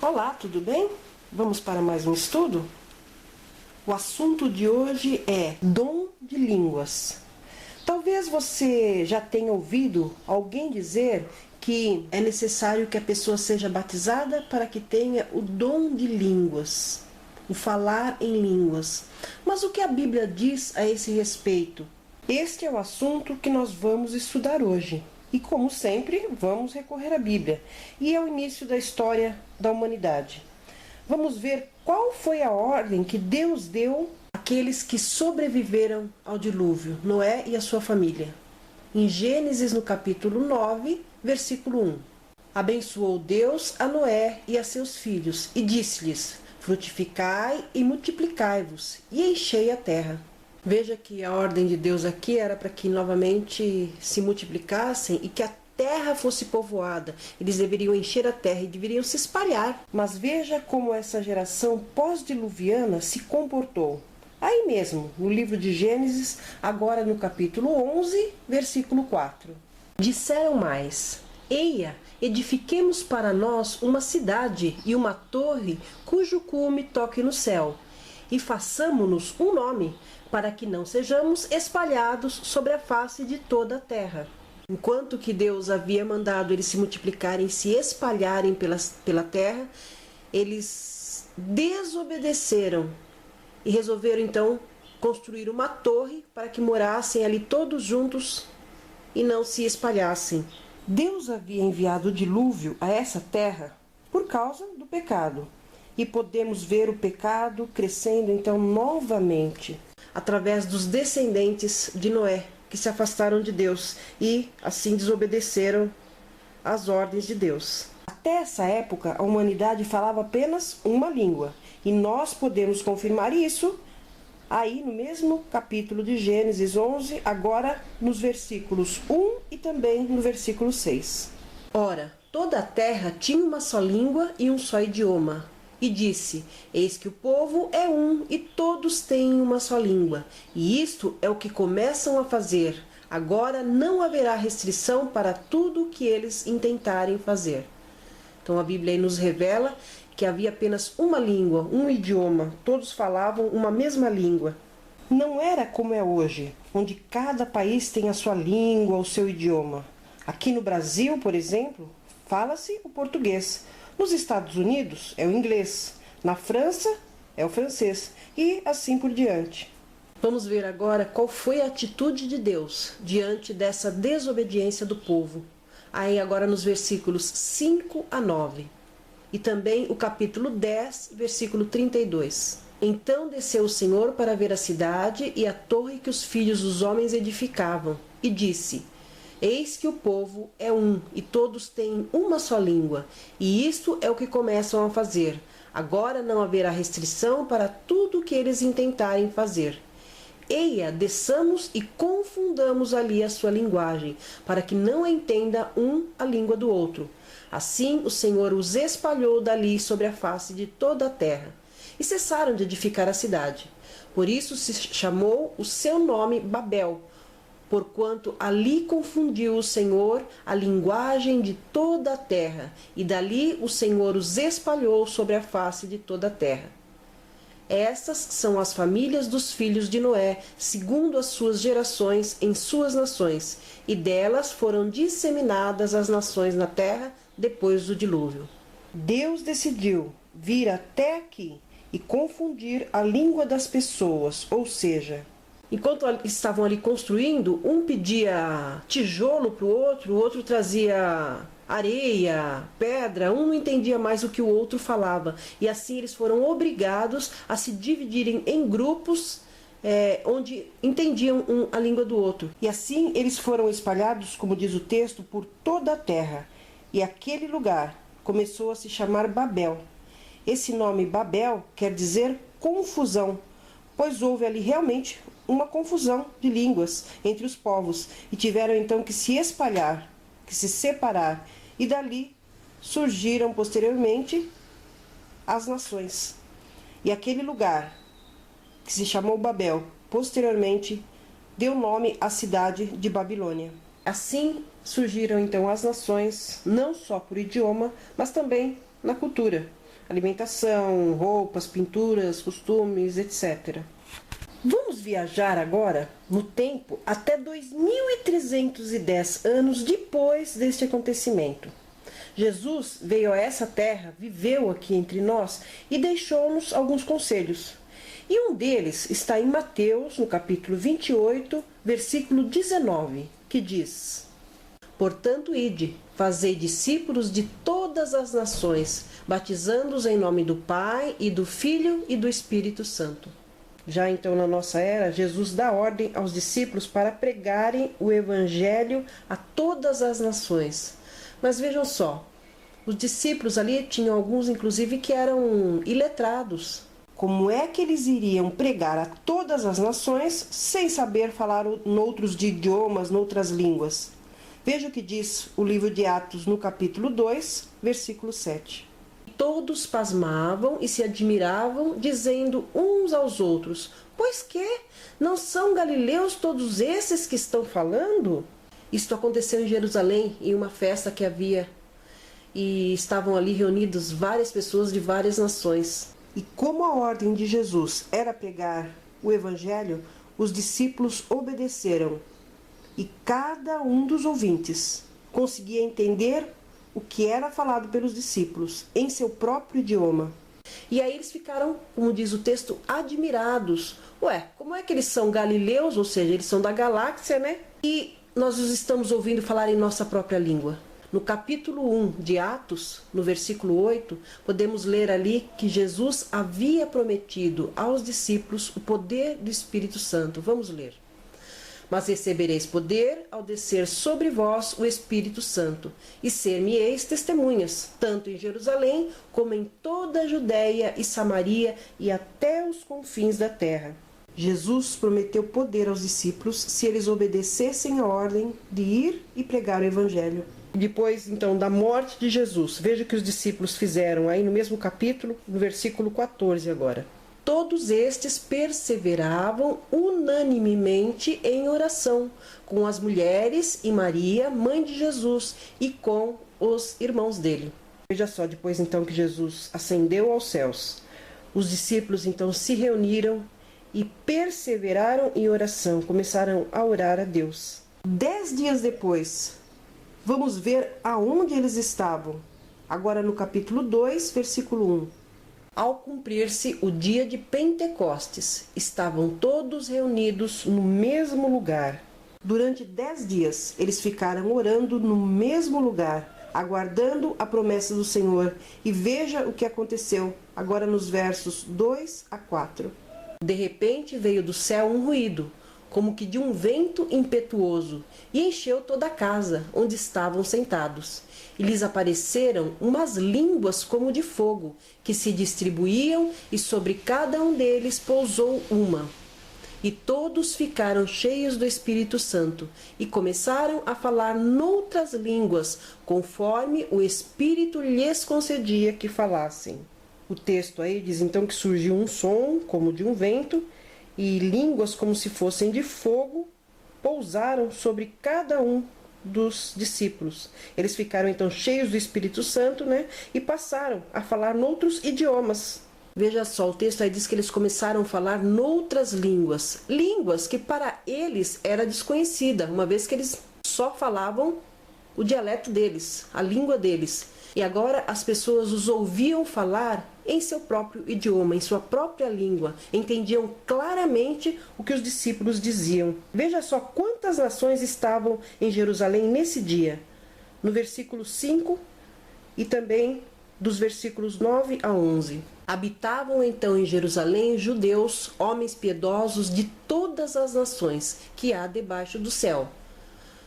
Olá, tudo bem? Vamos para mais um estudo? O assunto de hoje é dom de línguas. Talvez você já tenha ouvido alguém dizer que é necessário que a pessoa seja batizada para que tenha o dom de línguas, o falar em línguas. Mas o que a Bíblia diz a esse respeito? Este é o assunto que nós vamos estudar hoje. E como sempre, vamos recorrer à Bíblia. E é o início da história da humanidade. Vamos ver qual foi a ordem que Deus deu àqueles que sobreviveram ao dilúvio, Noé e a sua família. Em Gênesis, no capítulo 9, versículo 1. Abençoou Deus a Noé e a seus filhos, e disse-lhes: frutificai e multiplicai-vos, e enchei a terra. Veja que a ordem de Deus aqui era para que novamente se multiplicassem e que a terra fosse povoada. Eles deveriam encher a terra e deveriam se espalhar. Mas veja como essa geração pós-diluviana se comportou. Aí mesmo, no livro de Gênesis, agora no capítulo 11, versículo 4. Disseram mais: eia, edifiquemos para nós uma cidade e uma torre cujo cume toque no céu, e façamo-nos um nome, para que não sejamos espalhados sobre a face de toda a terra. Enquanto que Deus havia mandado eles se multiplicarem, se espalharem pela terra, eles desobedeceram e resolveram então construir uma torre para que morassem ali todos juntos e não se espalhassem. Deus havia enviado o dilúvio a essa terra por causa do pecado. E podemos ver o pecado crescendo então novamente através dos descendentes de Noé, que se afastaram de Deus e assim desobedeceram às ordens de Deus. Até essa época, a humanidade falava apenas uma língua, e nós podemos confirmar isso aí no mesmo capítulo de Gênesis 11, agora nos versículos 1 e também no versículo 6. Ora, toda a terra tinha uma só língua e um só idioma. E disse: eis que o povo é um e todos têm uma só língua. E isto é o que começam a fazer. Agora não haverá restrição para tudo o que eles intentarem fazer. Então a Bíblia aí nos revela que havia apenas uma língua, um idioma. Todos falavam uma mesma língua. Não era como é hoje, onde cada país tem a sua língua, o seu idioma. Aqui no Brasil, por exemplo, fala-se o português. Nos Estados Unidos é o inglês, na França é o francês e assim por diante. Vamos ver agora qual foi a atitude de Deus diante dessa desobediência do povo. Aí agora nos versículos 5 a 9 e também o capítulo 10, versículo 32. Então desceu o Senhor para ver a cidade e a torre que os filhos dos homens edificavam e disse: eis que o povo é um, e todos têm uma só língua, e isto é o que começam a fazer. Agora não haverá restrição para tudo o que eles intentarem fazer. Eia, desçamos e confundamos ali a sua linguagem, para que não entenda um a língua do outro. Assim o Senhor os espalhou dali sobre a face de toda a terra, e cessaram de edificar a cidade. Por isso se chamou o seu nome Babel, porquanto ali confundiu o Senhor a linguagem de toda a terra, e dali o Senhor os espalhou sobre a face de toda a terra. Estas são as famílias dos filhos de Noé, segundo as suas gerações em suas nações, e delas foram disseminadas as nações na terra depois do dilúvio. Deus decidiu vir até aqui e confundir a língua das pessoas, ou seja, enquanto estavam ali construindo, um pedia tijolo para o outro trazia areia, pedra, um não entendia mais o que o outro falava. E assim eles foram obrigados a se dividirem em grupos onde entendiam a língua do outro. E assim eles foram espalhados, como diz o texto, por toda a terra. E aquele lugar começou a se chamar Babel. Esse nome Babel quer dizer confusão, pois houve ali realmente uma confusão de línguas entre os povos, e tiveram então que se espalhar, que se separar, e dali surgiram posteriormente as nações. E aquele lugar, que se chamou Babel, posteriormente deu nome à cidade de Babilônia. Assim surgiram então as nações, não só por idioma, mas também na cultura. alimentação, roupas, pinturas, costumes, etc. Vamos viajar agora no tempo até 2310 anos depois deste acontecimento. Jesus veio a essa terra, viveu aqui entre nós e deixou-nos alguns conselhos. E um deles está em Mateus, no capítulo 28, versículo 19, que diz: Portanto, ide, fazei discípulos de todas as nações, batizando-os em nome do Pai, e do Filho e do Espírito Santo. Já então, na nossa era, Jesus dá ordem aos discípulos para pregarem o Evangelho a todas as nações. Mas vejam só, os discípulos ali tinham alguns, inclusive, que eram iletrados. Como é que eles iriam pregar a todas as nações sem saber falar noutros idiomas, noutras línguas? Veja o que diz o livro de Atos no capítulo 2, versículo 7. Todos pasmavam e se admiravam, dizendo uns aos outros: Pois que? Não são galileus todos esses que estão falando? Isto aconteceu em Jerusalém, em uma festa que havia, e estavam ali reunidas várias pessoas de várias nações. E como a ordem de Jesus era pregar o Evangelho, os discípulos obedeceram. E cada um dos ouvintes conseguia entender o que era falado pelos discípulos em seu próprio idioma. E aí eles ficaram, como diz o texto, admirados. Ué, como é que eles são galileus, ou seja, eles são da galáxia, né? E nós os estamos ouvindo falar em nossa própria língua. No capítulo 1 de Atos, no versículo 8, podemos ler ali que Jesus havia prometido aos discípulos o poder do Espírito Santo. Vamos ler. Mas recebereis poder ao descer sobre vós o Espírito Santo, e ser-me-eis testemunhas, tanto em Jerusalém, como em toda a Judéia e Samaria, e até os confins da terra. Jesus prometeu poder aos discípulos se eles obedecessem a ordem de ir e pregar o Evangelho. Depois, então, da morte de Jesus, veja o que os discípulos fizeram aí no mesmo capítulo, no versículo 14 agora. Todos estes perseveravam unanimemente em oração, com as mulheres e Maria, mãe de Jesus, e com os irmãos dele. Veja só, depois então que Jesus ascendeu aos céus, os discípulos então se reuniram e perseveraram em oração, começaram a orar a Deus. 10 dias depois, vamos ver aonde eles estavam. Agora no capítulo 2, versículo 1. Ao cumprir-se o dia de Pentecostes, estavam todos reunidos no mesmo lugar. Durante 10 dias, eles ficaram orando no mesmo lugar, aguardando a promessa do Senhor. E veja o que aconteceu, agora nos versos 2 a 4. De repente veio do céu um ruído, como que de um vento impetuoso, e encheu toda a casa onde estavam sentados. E lhes apareceram umas línguas como de fogo, que se distribuíam, e sobre cada um deles pousou uma. E todos ficaram cheios do Espírito Santo, e começaram a falar noutras línguas, conforme o Espírito lhes concedia que falassem. O texto aí diz então que surgiu um som, como de um vento, e línguas como se fossem de fogo, pousaram sobre cada um dos discípulos. Eles ficaram então cheios do Espírito Santo, né? E passaram a falar noutros idiomas. Veja só, o texto aí diz que eles começaram a falar noutras línguas. Línguas que para eles era desconhecida, uma vez que eles só falavam o dialeto deles, a língua deles. E agora as pessoas os ouviam falar em seu próprio idioma, em sua própria língua. Entendiam claramente o que os discípulos diziam. Veja só quantas nações estavam em Jerusalém nesse dia. No versículo 5 e também dos versículos 9 a 11. Habitavam então em Jerusalém judeus, homens piedosos de todas as nações que há debaixo do céu.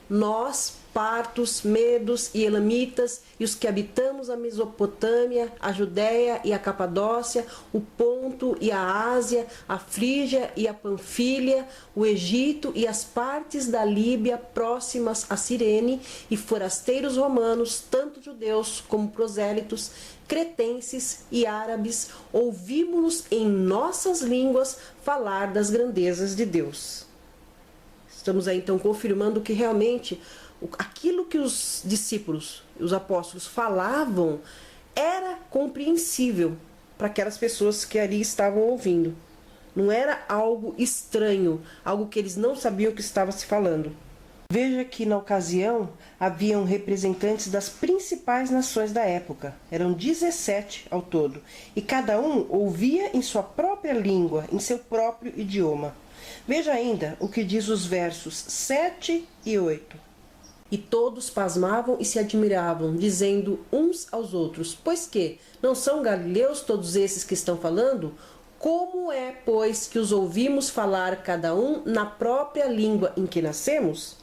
Nós, partos, medos e elamitas, e os que habitamos a Mesopotâmia, a Judéia e a Capadócia, o Ponto e a Ásia, a Frígia e a Panfília, o Egito e as partes da Líbia próximas a Cirene, e forasteiros romanos, tanto judeus como prosélitos, cretenses e árabes, ouvimos-nos em nossas línguas falar das grandezas de Deus. Estamos aí então confirmando que realmente aquilo que os discípulos, os apóstolos falavam, era compreensível para aquelas pessoas que ali estavam ouvindo. Não era algo estranho, algo que eles não sabiam o que estava se falando. Veja que na ocasião haviam representantes das principais nações da época. Eram 17 ao todo. E cada um ouvia em sua própria língua, em seu próprio idioma. Veja ainda o que diz os versos 7 e 8. E todos pasmavam e se admiravam, dizendo uns aos outros: pois que, não são galileus todos esses que estão falando? Como é, pois, que os ouvimos falar cada um na própria língua em que nascemos?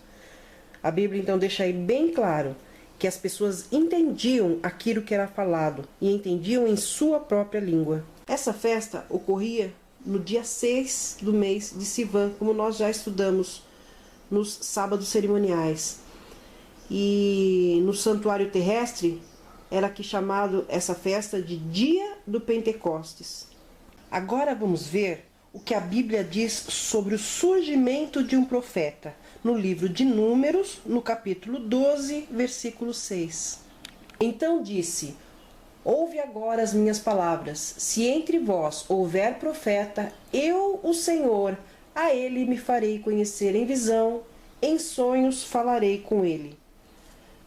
A Bíblia então deixa aí bem claro que as pessoas entendiam aquilo que era falado e entendiam em sua própria língua. Essa festa ocorria no dia 6 do mês de Sivan, como nós já estudamos nos sábados cerimoniais. E no santuário terrestre era aqui chamado essa festa de Dia do Pentecostes. Agora vamos ver o que a Bíblia diz sobre o surgimento de um profeta, no livro de Números, no capítulo 12, versículo 6. Então disse: ouve agora as minhas palavras. Se entre vós houver profeta, eu, o Senhor, a ele me farei conhecer em visão, em sonhos falarei com ele.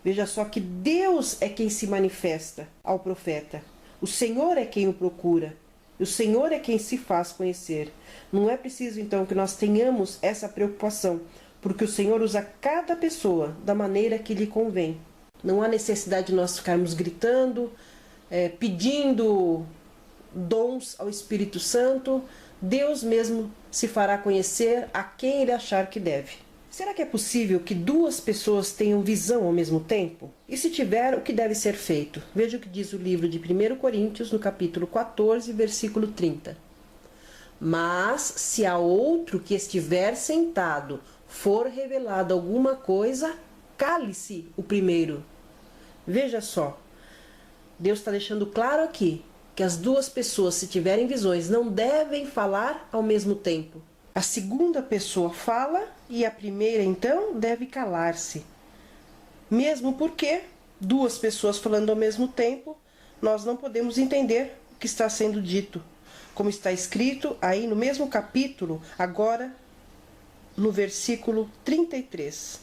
Veja só que Deus é quem se manifesta ao profeta. O Senhor é quem o procura. O Senhor é quem se faz conhecer. Não é preciso, então, que nós tenhamos essa preocupação, porque o Senhor usa cada pessoa da maneira que lhe convém. Não há necessidade de nós ficarmos gritando, pedindo dons ao Espírito Santo. Deus mesmo se fará conhecer a quem Ele achar que deve. Será que é possível que duas pessoas tenham visão ao mesmo tempo? E se tiver, o que deve ser feito? Veja o que diz o livro de 1 Coríntios, no capítulo 14, versículo 30. Mas, se a outro que estiver sentado for revelado alguma coisa, cale-se o primeiro. Veja só, Deus está deixando claro aqui que as duas pessoas, se tiverem visões, não devem falar ao mesmo tempo. A segunda pessoa fala e a primeira, então, deve calar-se. Mesmo porque duas pessoas falando ao mesmo tempo, nós não podemos entender o que está sendo dito. Como está escrito aí no mesmo capítulo, agora no versículo 33.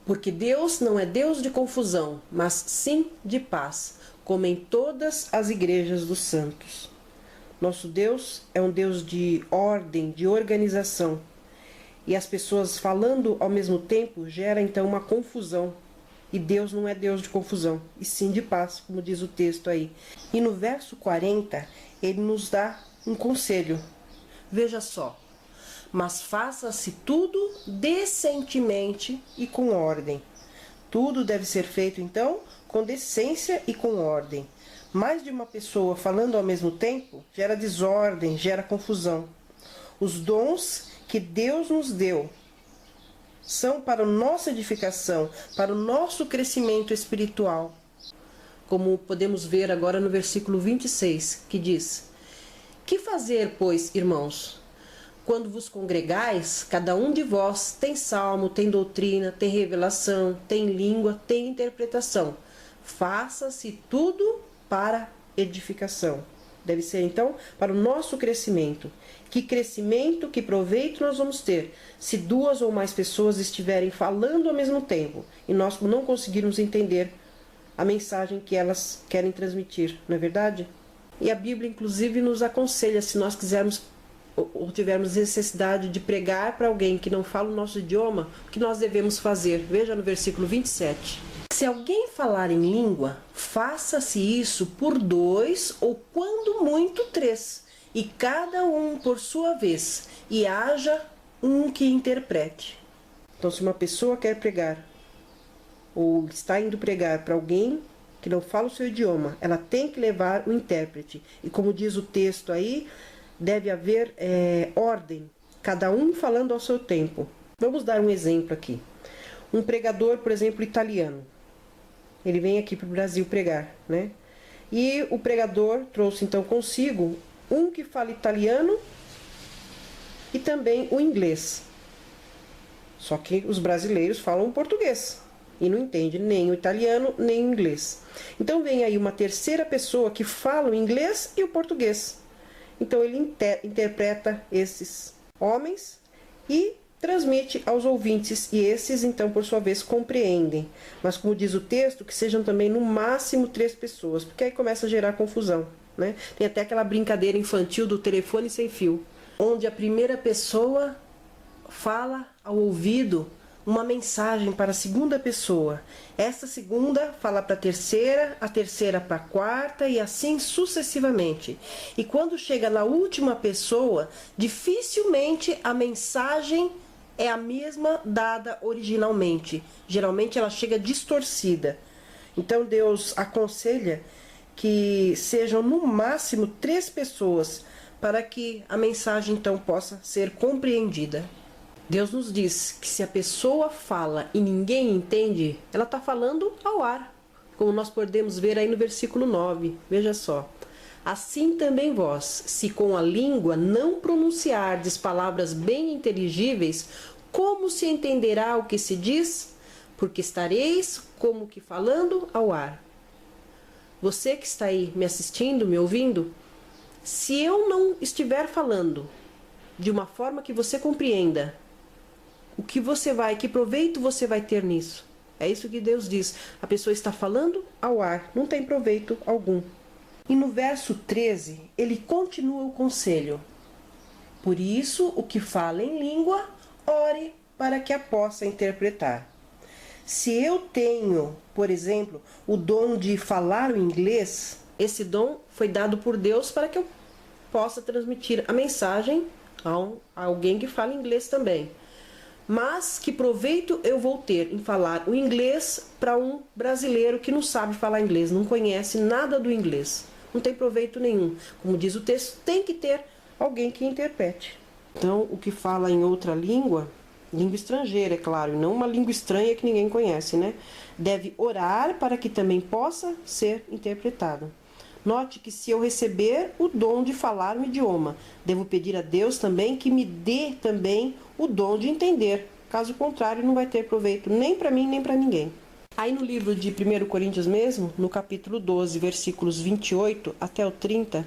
Porque Deus não é Deus de confusão, mas sim de paz, como em todas as igrejas dos santos. Nosso Deus é um Deus de ordem, de organização. E as pessoas falando ao mesmo tempo gera então uma confusão. E Deus não é Deus de confusão, e sim de paz, como diz o texto aí. E no verso 40, ele nos dá um conselho. Veja só. Mas faça-se tudo decentemente e com ordem. Tudo deve ser feito, então, com decência e com ordem. Mais de uma pessoa falando ao mesmo tempo gera desordem, gera confusão. Os dons que Deus nos deu são para a nossa edificação, para o nosso crescimento espiritual. Como podemos ver agora no versículo 26, que diz: que fazer, pois, irmãos? Quando vos congregais, cada um de vós tem salmo, tem doutrina, tem revelação, tem língua, tem interpretação. Faça-se tudo para edificação. Deve ser, então, para o nosso crescimento. Que crescimento, que proveito nós vamos ter se duas ou mais pessoas estiverem falando ao mesmo tempo e nós não conseguirmos entender a mensagem que elas querem transmitir, não é verdade? E a Bíblia, inclusive, nos aconselha, se nós quisermos ou tivermos necessidade de pregar para alguém que não fala o nosso idioma, o que nós devemos fazer? Veja no versículo 27. Se alguém falar em língua, faça-se isso por 2 ou quando muito 3, e cada um por sua vez, e haja um que interprete. Então, se uma pessoa quer pregar, ou está indo pregar para alguém que não fala o seu idioma, ela tem que levar o intérprete. E como diz o texto aí, deve haver ordem, cada um falando ao seu tempo. Vamos dar um exemplo aqui. Um pregador, por exemplo, italiano. Ele vem aqui para o Brasil pregar, né? E o pregador trouxe então consigo um que fala italiano e também o inglês. Só que os brasileiros falam português. e não entende nem o italiano nem o inglês. Então vem aí uma terceira pessoa que fala o inglês e o português. Então ele interpreta esses homens e transmite aos ouvintes, e esses então por sua vez compreendem. Mas como diz o texto, que sejam também no máximo 3 pessoas, porque aí começa a gerar confusão, né? Tem até aquela brincadeira infantil do telefone sem fio, onde a primeira pessoa fala ao ouvido uma mensagem para a segunda pessoa. Essa segunda fala para a terceira para a quarta e assim sucessivamente. E quando chega na última pessoa, dificilmente a mensagem é a mesma dada originalmente. Geralmente ela chega distorcida. Então Deus aconselha que sejam no máximo 3 pessoas para que a mensagem então possa ser compreendida. Deus nos diz que se a pessoa fala e ninguém entende, ela está falando ao ar, como nós podemos ver aí no versículo 9. Veja só. Assim também vós, se com a língua não pronunciardes palavras bem inteligíveis, como se entenderá o que se diz? Porque estareis como que falando ao ar. Você que está aí me assistindo, me ouvindo, se eu não estiver falando de uma forma que você compreenda, que proveito você vai ter nisso? É isso que Deus diz. A pessoa está falando ao ar, não tem proveito algum. E no verso 13, ele continua o conselho. Por isso, o que fala em língua, ore para que a possa interpretar. Se eu tenho, por exemplo, o dom de falar o inglês, esse dom foi dado por Deus para que eu possa transmitir a mensagem a alguém que fala inglês também. Mas que proveito eu vou ter em falar o inglês para um brasileiro que não sabe falar inglês, não conhece nada do inglês? Não tem proveito nenhum. Como diz o texto, tem que ter alguém que interprete. Então, o que fala em outra língua, língua estrangeira, é claro, e não uma língua estranha que ninguém conhece, né? Deve orar para que também possa ser interpretado. Note que se eu receber o dom de falar um idioma, devo pedir a Deus também que me dê também o dom de entender. Caso contrário, não vai ter proveito nem para mim, nem para ninguém. Aí no livro de 1 Coríntios mesmo, no capítulo 12, versículos 28 até o 30,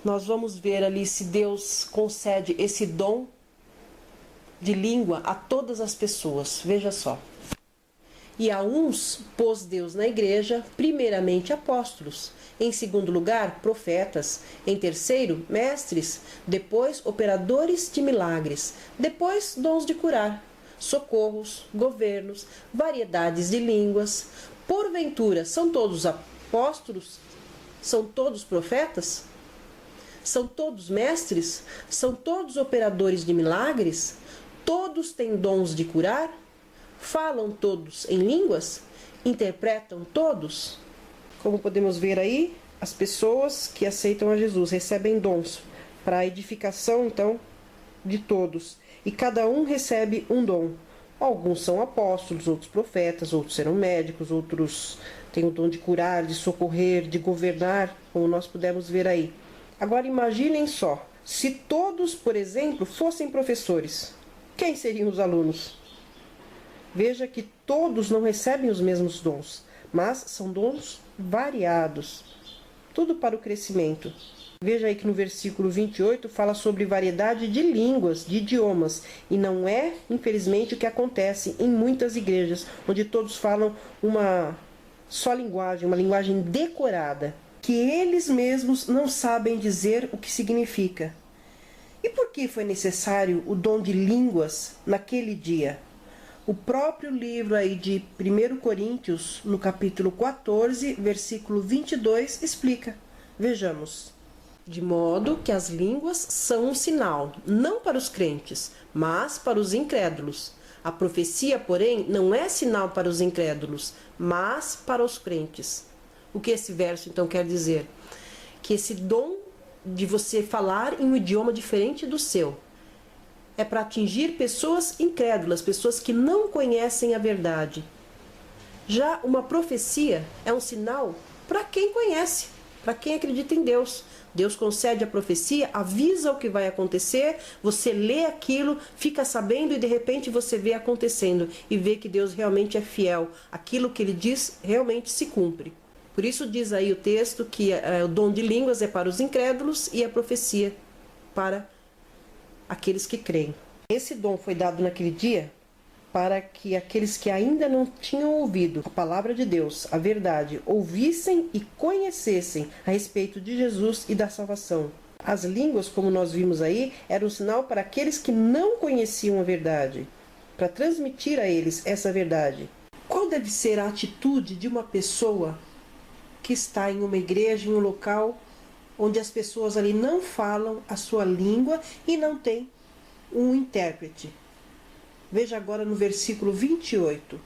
nós vamos ver ali se Deus concede esse dom de língua a todas as pessoas. Veja só. E a uns pôs Deus na igreja, primeiramente apóstolos, em segundo lugar profetas, em terceiro mestres, depois operadores de milagres, depois dons de curar, socorros, governos, variedades de línguas. Porventura, são todos apóstolos? São todos profetas? São todos mestres? São todos operadores de milagres? Todos têm dons de curar? Falam todos em línguas? Interpretam todos? Como podemos ver aí, as pessoas que aceitam a Jesus recebem dons para a edificação, então, de todos. E cada um recebe um dom. Alguns são apóstolos, outros profetas, outros serão médicos, outros têm o dom de curar, de socorrer, de governar, como nós pudemos ver aí. Agora imaginem só, se todos, por exemplo, fossem professores, quem seriam os alunos? Veja que todos não recebem os mesmos dons, mas são dons variados, tudo para o crescimento. Veja aí que no versículo 28 fala sobre variedade de línguas, de idiomas, e não é, infelizmente, o que acontece em muitas igrejas, onde todos falam uma só linguagem, uma linguagem decorada, que eles mesmos não sabem dizer o que significa. E por que foi necessário o dom de línguas naquele dia? O próprio livro aí de 1 Coríntios, no capítulo 14, versículo 22, explica. Vejamos. De modo que as línguas são um sinal, não para os crentes, mas para os incrédulos. A profecia, porém, não é sinal para os incrédulos, mas para os crentes. O que esse verso, então, quer dizer? Que esse dom de você falar em um idioma diferente do seu é para atingir pessoas incrédulas, pessoas que não conhecem a verdade. Já uma profecia é um sinal para quem conhece, para quem acredita em Deus. Deus concede a profecia, avisa o que vai acontecer, você lê aquilo, fica sabendo e de repente você vê acontecendo e vê que Deus realmente é fiel. Aquilo que ele diz realmente se cumpre. Por isso diz aí o texto que o dom de línguas é para os incrédulos e a profecia para aqueles que creem. Esse dom foi dado naquele dia para que aqueles que ainda não tinham ouvido a palavra de Deus, a verdade, ouvissem e conhecessem a respeito de Jesus e da salvação. As línguas, como nós vimos aí, eram um sinal para aqueles que não conheciam a verdade, para transmitir a eles essa verdade. Qual deve ser a atitude de uma pessoa que está em uma igreja, em um local onde as pessoas ali não falam a sua língua e não tem um intérprete? Veja agora no versículo 28.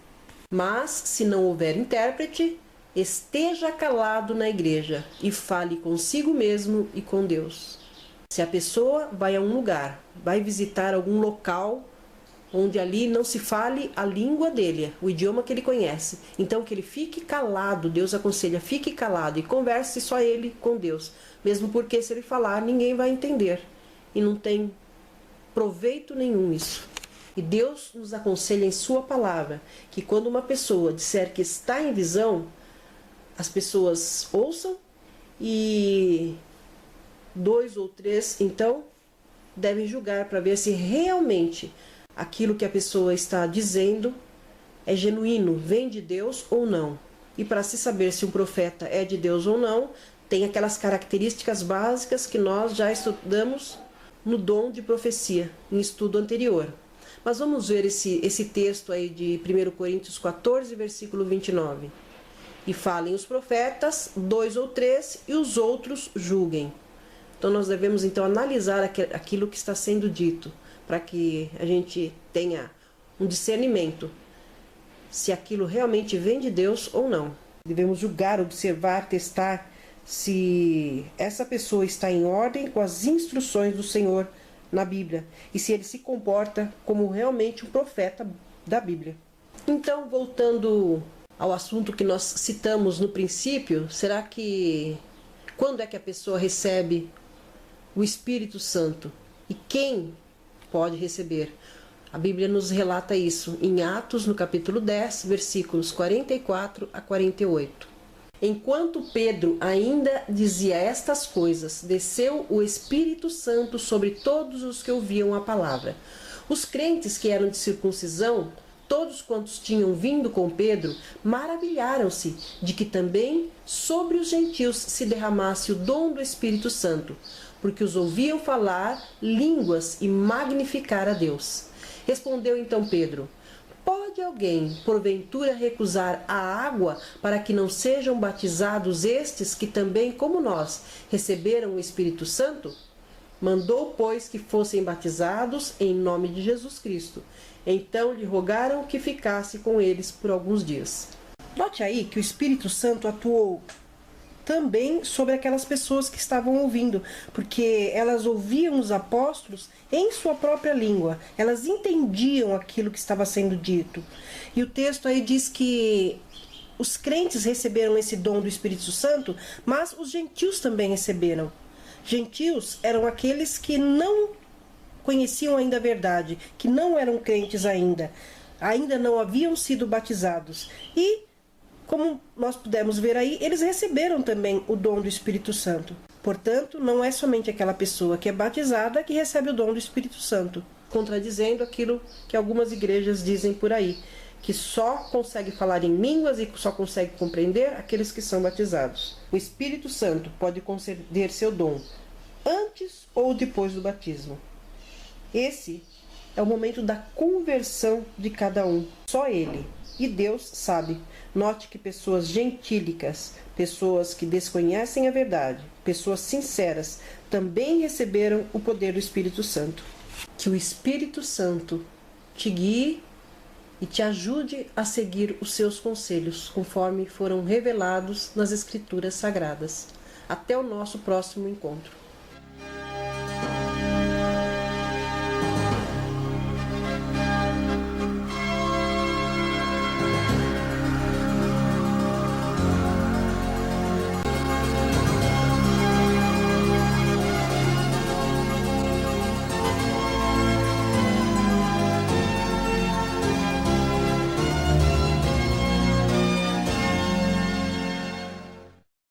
Mas, se não houver intérprete, esteja calado na igreja e fale consigo mesmo e com Deus. Se a pessoa vai a um lugar, vai visitar algum local onde ali não se fale a língua dele, o idioma que ele conhece, então que ele fique calado. Deus aconselha, fique calado e converse só ele com Deus, mesmo porque se ele falar, ninguém vai entender e não tem proveito nenhum isso. E Deus nos aconselha em sua palavra que quando uma pessoa disser que está em visão, as pessoas ouçam e 2 ou 3 então devem julgar para ver se realmente aquilo que a pessoa está dizendo é genuíno, vem de Deus ou não. E para se saber se um profeta é de Deus ou não, tem aquelas características básicas que nós já estudamos no dom de profecia, em estudo anterior. Mas vamos ver esse texto aí de 1 Coríntios 14, versículo 29. E falem os profetas, 2 ou 3, e os outros julguem. Então nós devemos então analisar aquilo que está sendo dito, para que a gente tenha um discernimento, se aquilo realmente vem de Deus ou não. Devemos julgar, observar, testar se essa pessoa está em ordem com as instruções do Senhor na Bíblia e se ele se comporta como realmente um profeta da Bíblia. Então, voltando ao assunto que nós citamos no princípio, será que quando é que a pessoa recebe o Espírito Santo? E quem pode receber? A Bíblia nos relata isso em Atos, no capítulo 10, versículos 44 a 48. Enquanto Pedro ainda dizia estas coisas, desceu o Espírito Santo sobre todos os que ouviam a palavra. Os crentes que eram de circuncisão, todos quantos tinham vindo com Pedro, maravilharam-se de que também sobre os gentios se derramasse o dom do Espírito Santo, porque os ouviam falar línguas e magnificar a Deus. Respondeu então Pedro: pode alguém, porventura, recusar a água para que não sejam batizados estes que também, como nós, receberam o Espírito Santo? Mandou, pois, que fossem batizados em nome de Jesus Cristo. Então lhe rogaram que ficasse com eles por alguns dias. Note aí que o Espírito Santo atuou também sobre aquelas pessoas que estavam ouvindo, porque elas ouviam os apóstolos em sua própria língua, elas entendiam aquilo que estava sendo dito. E o texto aí diz que os crentes receberam esse dom do Espírito Santo, mas os gentios também receberam. Gentios eram aqueles que não conheciam ainda a verdade, que não eram crentes ainda não haviam sido batizados. E como nós pudemos ver aí, eles receberam também o dom do Espírito Santo. Portanto, não é somente aquela pessoa que é batizada que recebe o dom do Espírito Santo, contradizendo aquilo que algumas igrejas dizem por aí, que só consegue falar em línguas e só consegue compreender aqueles que são batizados. O Espírito Santo pode conceder seu dom antes ou depois do batismo. Esse é o momento da conversão de cada um, só ele. E Deus sabe. Note que pessoas gentílicas, pessoas que desconhecem a verdade, pessoas sinceras, também receberam o poder do Espírito Santo. Que o Espírito Santo te guie e te ajude a seguir os seus conselhos, conforme foram revelados nas Escrituras Sagradas. Até o nosso próximo encontro.